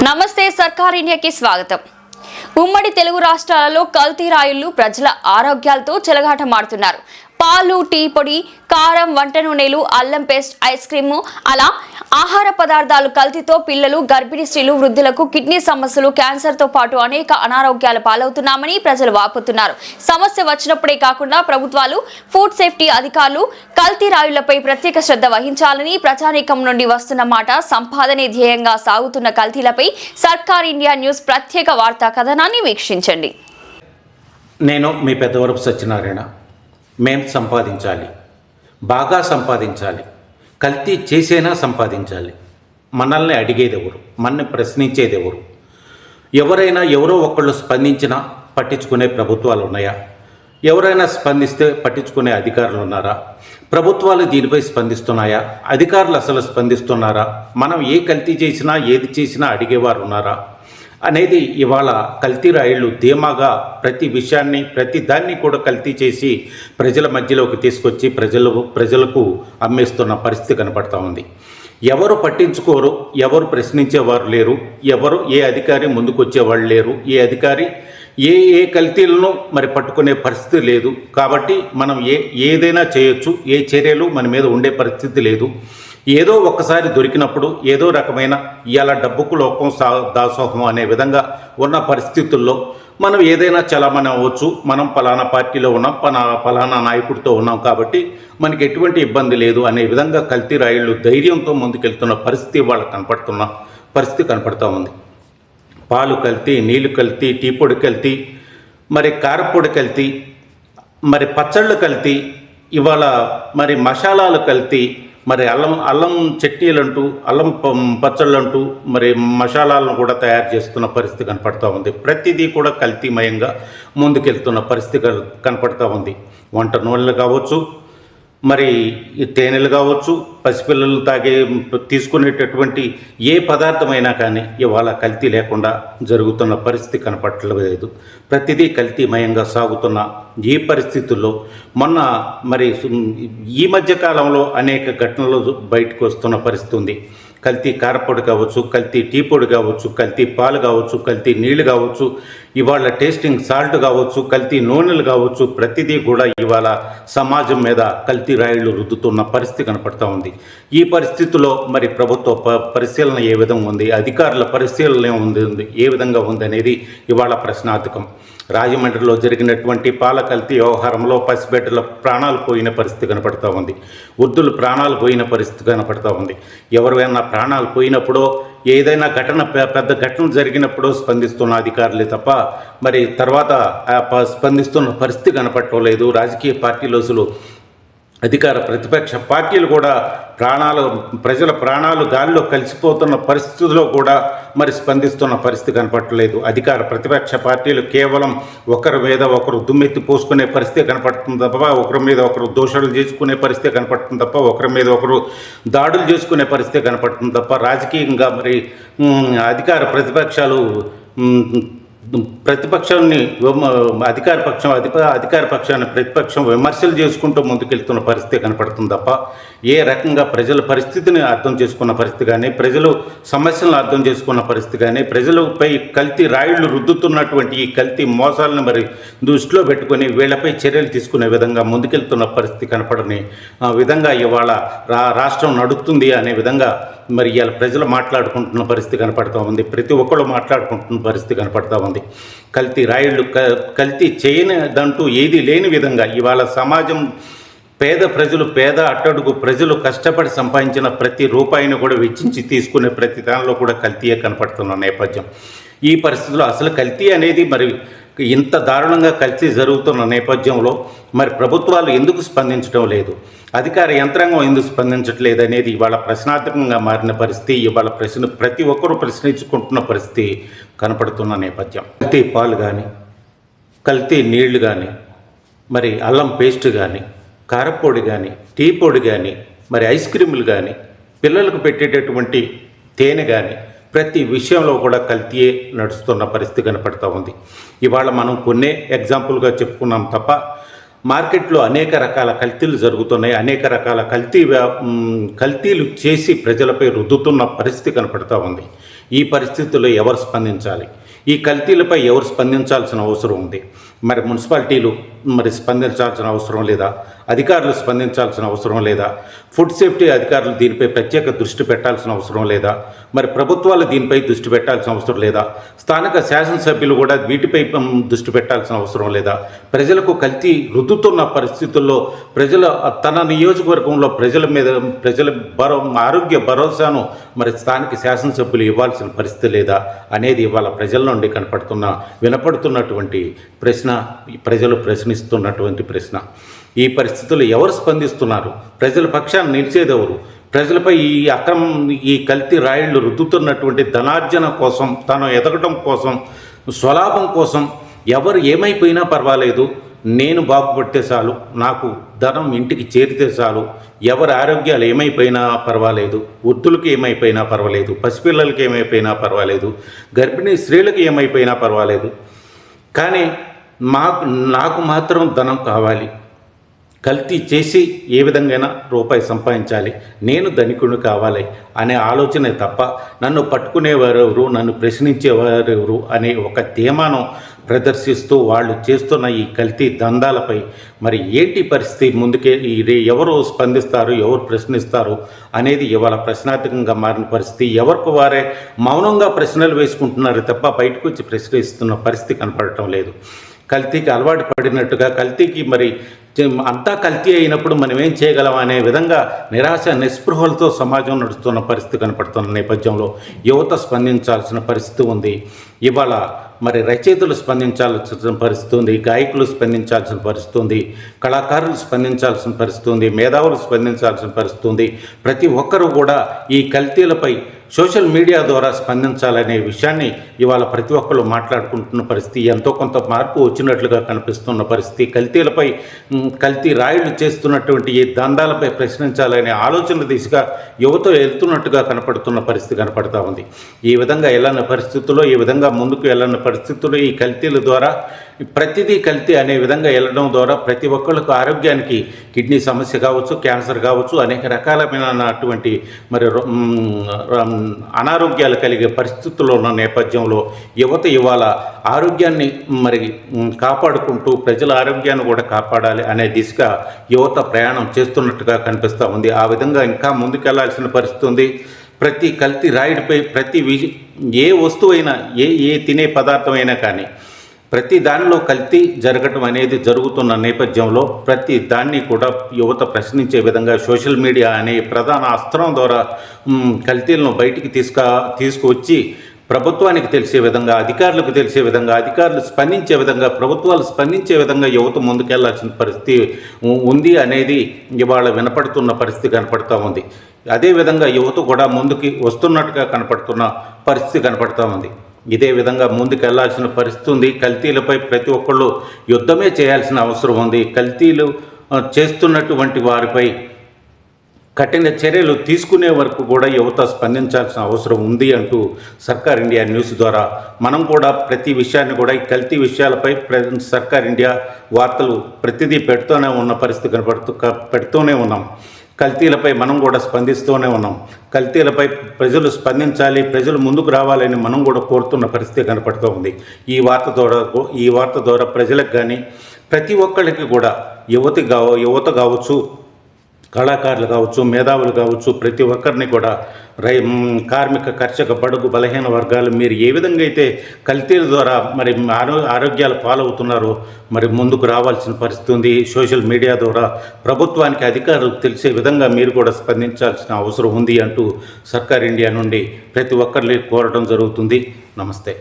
నమస్తే సర్కార్ ఇండియాకి స్వాగతం. ఉమ్మడి తెలుగు రాష్ట్రాలలో కల్తీ రాయుళ్లు ప్రజల ఆరోగ్యాలతో చెలగాటమాడుతున్నారు. పాలు, టీ పొడి, కారం, వంట నూనెలు, అల్లం పేస్ట్, ఐస్ క్రీము, అలా ఆహార పదార్థాలు కల్తీతో పిల్లలు, గర్భిణీ స్త్రీలు, వృద్ధులకు కిడ్నీ సమస్యలు, క్యాన్సర్తో పాటు అనేక అనారోగ్యాల పాలవుతున్నామని ప్రజలు వాపోతున్నారు. సమస్య వచ్చినప్పుడే కాకుండా ప్రభుత్వాలు, ఫుడ్ సేఫ్టీ అధికారులు కల్తీ రాయుళ్లపై ప్రత్యేక శ్రద్ధ వహించాలని ప్రజానీకం నుండి వస్తున్న మాట. సంపాదనే ధ్యేయంగా సాగుతున్న కల్తీలపై సర్కార్ ఇండియా న్యూస్ ప్రత్యేక వార్తా కథనాన్ని వీక్షించండి. నేను మీ పెద్దవరపు సత్యనారాయణ. మేం సంపాదించాలి, బాగా సంపాదించాలి, కల్తీ చేసేనా సంపాదించాలి. మనల్ని అడిగేదెవరు, మనల్ని ప్రశ్నించేదెవరు? ఎవరైనా ఎవరో ఒకళ్ళు స్పందించినా పట్టించుకునే ప్రభుత్వాలు ఉన్నాయా? ఎవరైనా స్పందిస్తే పట్టించుకునే అధికారులు ఉన్నారా? ప్రభుత్వాలు దీనిపై స్పందిస్తున్నాయా? అధికారులు అసలు స్పందిస్తున్నారా? మనం ఏ కల్తీ చేసినా ఏది చేసినా అడిగేవారు ఉన్నారా అనేది ఇవాళ కల్తీ రాయుళ్ళు ధీమాగా ప్రతి విషయాన్ని, ప్రతి దాన్ని కూడా కల్తీ చేసి ప్రజల మధ్యలోకి తీసుకొచ్చి ప్రజలకు అమ్మేస్తున్న పరిస్థితి కనపడతా ఉంది. ఎవరు పట్టించుకోరు, ఎవరు ప్రశ్నించేవారు లేరు, ఎవరు ఏ అధికారి ముందుకు వచ్చేవాళ్ళు లేరు, ఏ అధికారి ఏ కల్తీలను మరి పట్టుకునే పరిస్థితి లేదు. కాబట్టి మనం ఏదైనా చేయొచ్చు, ఏ చర్యలు మన మీద ఉండే పరిస్థితి లేదు. ఏదో ఒక్కసారి దొరికినప్పుడు ఏదో రకమైన ఇవాళ డబ్బుకు లోకం దాసోహం అనే విధంగా ఉన్న పరిస్థితుల్లో మనం ఏదైనా చలామణి అవ్వచ్చు. మనం పలానా పార్టీలో ఉన్నాం, పలానా నాయకుడితో ఉన్నాం కాబట్టి మనకి ఎటువంటి ఇబ్బంది లేదు అనే విధంగా కల్తీ రాయుళ్ళు ధైర్యంతో ముందుకెళ్తున్న పరిస్థితి వాళ్ళకి కనపడుతూ ఉంది. పాలు కల్తీ, నీళ్లు కల్తీ, టీ పొడి కల్తీ, మరి కారపొడి కల్తీ, మరి పచ్చళ్ళు కల్తీ, ఇవాళ మరి మసాలాలు కల్తీ, మరి అల్లం చట్నీలంటూ, అల్లం పచ్చళ్ళంటూ మరి మసాలాలను కూడా తయారు చేస్తున్న పరిస్థితి కనపడుతూ ఉంది. ప్రతిదీ కూడా కల్తీమయంగా ముందుకెళ్తున్న పరిస్థితి కనపడుతూ ఉంది. వంట నూనెలు కావచ్చు, మరి తేనెలు కావచ్చు, పసిపిల్లలు తీసుకునేటటువంటి ఏ పదార్థమైనా కానీ ఇవాళ కల్తీ లేకుండా జరుగుతున్న పరిస్థితి కనపడలేదు. ప్రతిదీ కల్తీమయంగా సాగుతున్న ఈ పరిస్థితుల్లో మొన్న మరి ఈ మధ్య కాలంలో అనేక ఘటనలు బయటకు వస్తున్న పరిస్థితి ఉంది. కల్తీ కారపొడి కావచ్చు, కల్తీ టీ పొడి కావచ్చు, కల్తీ పాలు కావచ్చు, కల్తీ నీళ్లు కావచ్చు, ఇవాళ టేస్టింగ్ సాల్ట్ కావచ్చు, కల్తీ నూనెలు కావచ్చు, ప్రతిదీ కూడా ఇవాళ సమాజం మీద కల్తీ రాయిళ్లు రుద్దుతున్న పరిస్థితి కనపడుతూ ఉంది. ఈ పరిస్థితిలో మరి ప్రభుత్వ పరిశీలన ఏ విధంగా ఉంది, అధికారుల పరిశీలన ఏ విధంగా ఉంది అనేది ఇవాళ ప్రశ్నార్థకం. రాజమండ్రిలో జరిగినటువంటి పాల కల్తీ వ్యవహారంలో పసిబిడ్డల ప్రాణాలు పోయిన పరిస్థితి కనపడుతూ ఉంది. వృద్ధులు ప్రాణాలు పోయిన పరిస్థితి కనపడుతూ ఉంది. ఎవరైనా ప్రాణాలు పోయినప్పుడో ఏదైనా పెద్ద ఘటన జరిగినప్పుడో స్పందిస్తున్న అధికారులే తప్ప మరి తర్వాత స్పందిస్తున్న పరిస్థితి కనపడటం లేదు. రాజకీయ పార్టీలు అసలు అధికార ప్రతిపక్ష పార్టీలు కూడా ప్రజల ప్రాణాలు గాలిలో కలిసిపోతున్న పరిస్థితుల్లో కూడా మరి స్పందిస్తున్న పరిస్థితి కనపడలేదు. అధికార ప్రతిపక్ష పార్టీలు కేవలం ఒకరి మీద ఒకరు దుమ్మెత్తి పోసుకునే పరిస్థితి కనపడుతుంది తప్ప, ఒకరి మీద ఒకరు దోషాలు చేసుకునే పరిస్థితి కనపడుతుంది తప్ప, ఒకరి మీద ఒకరు దాడులు చేసుకునే పరిస్థితి కనపడుతుంది తప్ప, రాజకీయంగా మరి అధికార ప్రతిపక్షాన్ని అధికార పక్షాన్ని ప్రతిపక్షం విమర్శలు చేసుకుంటూ ముందుకెళ్తున్న పరిస్థితి కనపడుతుంది తప్ప ఏ రకంగా ప్రజల పరిస్థితిని అర్థం చేసుకున్న పరిస్థితి కానీ, ప్రజలు సమస్యలను అర్థం చేసుకున్న పరిస్థితి కానీ, ప్రజలపై కల్తీ రాయిళ్లు రుద్దుతున్నటువంటి ఈ కల్తీ మోసాలను మరి దృష్టిలో పెట్టుకొని వీళ్లపై చర్యలు తీసుకునే విధంగా ముందుకెళ్తున్న పరిస్థితి కనపడని విధంగా ఇవాళ రాష్ట్రం నడుస్తుంది అనే విధంగా మరి ఇవాళ ప్రజలు మాట్లాడుకుంటున్న పరిస్థితి కనపడుతూ ఉంది. ప్రతి ఒక్కళ్ళు మాట్లాడుకుంటున్న పరిస్థితి కనపడుతూ ఉంది. కల్తీ రాయిళ్లు కల్తీ చేయనిదంటూ ఏది లేని విధంగా ఇవాళ సమాజం పేద అట్టడుగు ప్రజలు కష్టపడి సంపాదించిన ప్రతి రూపాయిని కూడా వెచ్చించి తీసుకునే ప్రతి దానిలో కూడా కల్తీయే కనపడుతున్న నేపథ్యం. ఈ పరిస్థితుల్లో అసలు కల్తీ అనేది మరి ఇంత దారుణంగా కల్తీ జరుగుతున్న నేపథ్యంలో మరి ప్రభుత్వాలు ఎందుకు స్పందించడం లేదు, అధికార యంత్రాంగం ఎందుకు స్పందించట్లేదు అనేది ఇవాళ ప్రశ్నార్థకంగా మారిన పరిస్థితి, ఇవాళ ప్రతి ఒక్కరూ ప్రశ్నించుకుంటున్న పరిస్థితి కనపడుతున్న నేపథ్యం. కల్తీ పాలు కానీ, కల్తీ నీళ్లు కానీ, మరి అల్లం పేస్ట్ కానీ, కారపొడి కానీ, టీ పొడి కానీ, మరి ఐస్ క్రీములు కానీ, పిల్లలకు పెట్టేటటువంటి తేనె కానీ, ప్రతి విషయంలో కూడా కల్తీయే నడుస్తున్న పరిస్థితి కనపడుతూ ఉంది. ఇవాళ మనం కొన్నే ఎగ్జాంపుల్గా చెప్పుకున్నాం తప్ప మార్కెట్లో అనేక రకాల కల్తీలు జరుగుతున్నాయి. అనేక రకాల కల్తీలు చేసి ప్రజలపై రుద్దుతున్న పరిస్థితి కనపడుతూ ఉంది. ఈ పరిస్థితుల్లో ఎవరు స్పందించాలి? ఈ కల్తీలపై ఎవరు స్పందించాల్సిన అవసరం ఉంది? మరి మున్సిపాలిటీలు మరి స్పందించాల్సిన అవసరం లేదా? అధికారులు స్పందించాల్సిన అవసరం లేదా? ఫుడ్ సేఫ్టీ అధికారులు దీనిపై ప్రత్యేక దృష్టి పెట్టాల్సిన అవసరం లేదా? మరి ప్రభుత్వాలు దీనిపై దృష్టి పెట్టాల్సిన అవసరం లేదా? స్థానిక శాసనసభ్యులు కూడా వీటిపై దృష్టి పెట్టాల్సిన అవసరం లేదా? ప్రజలకు కల్తీ రుద్దుతున్న పరిస్థితుల్లో తన నియోజకవర్గంలో ప్రజల ఆరోగ్య భరోసాను మరి స్థానిక శాసనసభ్యులు ఇవ్వాల్సిన పరిస్థితి లేదా అనేది ఇవాళ ప్రజల నుండి వినపడుతున్నటువంటి ప్రశ్న, ప్రజలు ప్రశ్నిస్తున్నటువంటి ప్రశ్న. ఈ పరిస్థితుల్లో ఎవరు స్పందిస్తున్నారు? ప్రజల పక్షాన్ని నిలిచేదెవరు? ప్రజలపై ఈ కల్తీ రాయిళ్లు రుద్దుతున్నటువంటి ధనార్జన కోసం, తాను ఎదగటం కోసం, స్వలాభం కోసం ఎవరు ఏమైపోయినా పర్వాలేదు, నేను బాగుపడితే చాలు, నాకు ధనం ఇంటికి చేరితే చాలు, ఎవరి ఆరోగ్యాలు ఏమైపోయినా పర్వాలేదు, వృద్ధులకు ఏమైపోయినా పర్వాలేదు, పసిపిల్లలకి ఏమైపోయినా పర్వాలేదు, గర్భిణీ స్త్రీలకు ఏమైపోయినా పర్వాలేదు, కానీ నాకు మాత్రం ధనం కావాలి, కల్తీ చేసి ఏ విధంగా రూపాయి సంపాదించాలి, నేను ధనికుడు కావాలి అనే ఆలోచనే తప్ప నన్ను పట్టుకునేవారెవరు, నన్ను ప్రశ్నించేవారెవరు అనే ఒక ధీమాను ప్రదర్శిస్తూ వాళ్ళు చేస్తున్న ఈ కల్తీ దందాలపై మరి ఏంటి పరిస్థితి, ఎవరు స్పందిస్తారు, ఎవరు ప్రశ్నిస్తారు అనేది ఇవాళ ప్రశ్నార్థకంగా మారిన పరిస్థితి. ఎవరికి వారే మౌనంగా ప్రశ్నలు వేసుకుంటున్నారు తప్ప బయటకు వచ్చి ప్రశ్నిస్తున్న పరిస్థితి కనపడటం లేదు. కల్తీకి అలవాటు పడినట్టుగా, కల్తీకి మరి అంతా కల్తీ అయినప్పుడు మనం ఏం చేయగలం అనే విధంగా నిరాశ నిస్పృహలతో సమాజం నడుస్తున్న పరిస్థితి కనపడుతున్న నేపథ్యంలో యువత స్పందించాల్సిన పరిస్థితి ఉంది. ఇవాళ మరి రచయితలు స్పందించాల్సిన పరిస్థితి ఉంది, గాయకులు స్పందించాల్సిన పరిస్థితి ఉంది, కళాకారులు స్పందించాల్సిన పరిస్థితి ఉంది, మేధావులు స్పందించాల్సిన పరిస్థితి ఉంది. ప్రతి ఒక్కరూ కూడా ఈ కల్తీలపై సోషల్ మీడియా ద్వారా స్పందించాలనే విషయాన్ని ఇవాళ ప్రతి ఒక్కరు మాట్లాడుకుంటున్న పరిస్థితి, ఎంతో కొంత మార్పు వచ్చినట్లుగా కనిపిస్తున్న పరిస్థితి. కల్తీ రాయిళ్లు చేస్తున్నటువంటి ఈ దందాలపై ప్రశ్నించాలనే ఆలోచన దిశగా యువత వెళ్తున్నట్టుగా కనపడుతున్న పరిస్థితి కనపడతా ఉంది. ఈ విధంగా ఈ విధంగా ముందుకు వెళ్ళని పరిస్థితుల్లో ఈ కల్తీల ద్వారా ప్రతిదీ కల్తీ అనే విధంగా వెళ్ళడం ద్వారా ప్రతి ఒక్కళ్ళకు ఆరోగ్యానికి కిడ్నీ సమస్య కావచ్చు, క్యాన్సర్ కావచ్చు, అనేక రకాలమైనటువంటి మరి అనారోగ్యాలు కలిగే పరిస్థితుల్లో ఉన్న నేపథ్యంలో యువత ఇవాళ ఆరోగ్యాన్ని మరి కాపాడుకుంటూ ప్రజల ఆరోగ్యాన్ని కూడా కాపాడాలి అనే దిశగా యువత ప్రయాణం చేస్తున్నట్టుగా కనిపిస్తూ ఉంది. ఆ విధంగా ఇంకా ముందుకెళ్లాల్సిన పరిస్థితి ఉంది. ప్రతి కల్తీ రాయిడిపై ఏ వస్తువైనా, ఏ తినే పదార్థమైనా కానీ ప్రతి దానిలో కల్తీ జరగటం అనేది జరుగుతున్న నేపథ్యంలో ప్రతి దాన్ని కూడా యువత ప్రశ్నించే విధంగా సోషల్ మీడియా అనే ప్రధాన అస్త్రం ద్వారా కల్తీలను బయటికి తీసుకువచ్చి ప్రభుత్వానికి తెలిసే విధంగా, అధికారులకు తెలిసే విధంగా, అధికారులు స్పందించే విధంగా, ప్రభుత్వాలు స్పందించే విధంగా యువత ముందుకెళ్లాల్సిన పరిస్థితి ఉంది అనేది ఇవాళ వినపడుతున్న పరిస్థితి కనపడుతూ ఉంది. అదేవిధంగా యువత కూడా ముందుకి వస్తున్నట్టుగా కనపడుతున్న పరిస్థితి కనపడుతూ ఉంది. ఇదే విధంగా ముందుకెళ్లాల్సిన పరిస్థితి ఉంది. కల్తీలపై ప్రతి ఒక్కళ్ళు యుద్ధమే చేయాల్సిన అవసరం ఉంది. కల్తీలు చేస్తున్నటువంటి వారిపై కఠిన చర్యలు తీసుకునే వరకు కూడా యువత స్పందించాల్సిన అవసరం ఉంది అంటూ సర్కార్ ఇండియా న్యూస్ ద్వారా మనం కూడా ప్రతి విషయాన్ని కూడా ఈ కల్తీ విషయాలపై సర్కార్ ఇండియా వార్తలు ప్రతిదీ పెడుతూనే ఉన్నాం. కల్తీలపై మనం కూడా స్పందిస్తూనే ఉన్నాం. కల్తీలపై ప్రజలు స్పందించాలి, ప్రజలు ముందుకు రావాలని మనం కూడా కోరుతున్న పరిస్థితి కనపడుతూ ఉంది. ఈ వార్త ద్వారా ప్రజలకు కానీ ప్రతి ఒక్కరికి కూడా యువత కావచ్చు, కళాకారులు కావచ్చు, మేధావులు కావచ్చు, ప్రతి ఒక్కరిని కూడా కార్మిక, కర్షక, బడుగు, బలహీన వర్గాలు మీరు ఏ విధంగా అయితే కల్తీల ద్వారా మరి ఆరోగ్యాలు పాలవుతున్నారో మరి ముందుకు రావాల్సిన పరిస్థితి ఉంది. సోషల్ మీడియా ద్వారా ప్రభుత్వానికి, అధికారులకు తెలిసే విధంగా మీరు కూడా స్పందించాల్సిన అవసరం ఉంది అంటూ సర్కార్ ఇండియా నుండి ప్రతి ఒక్కరిని కోరడం జరుగుతుంది. నమస్తే.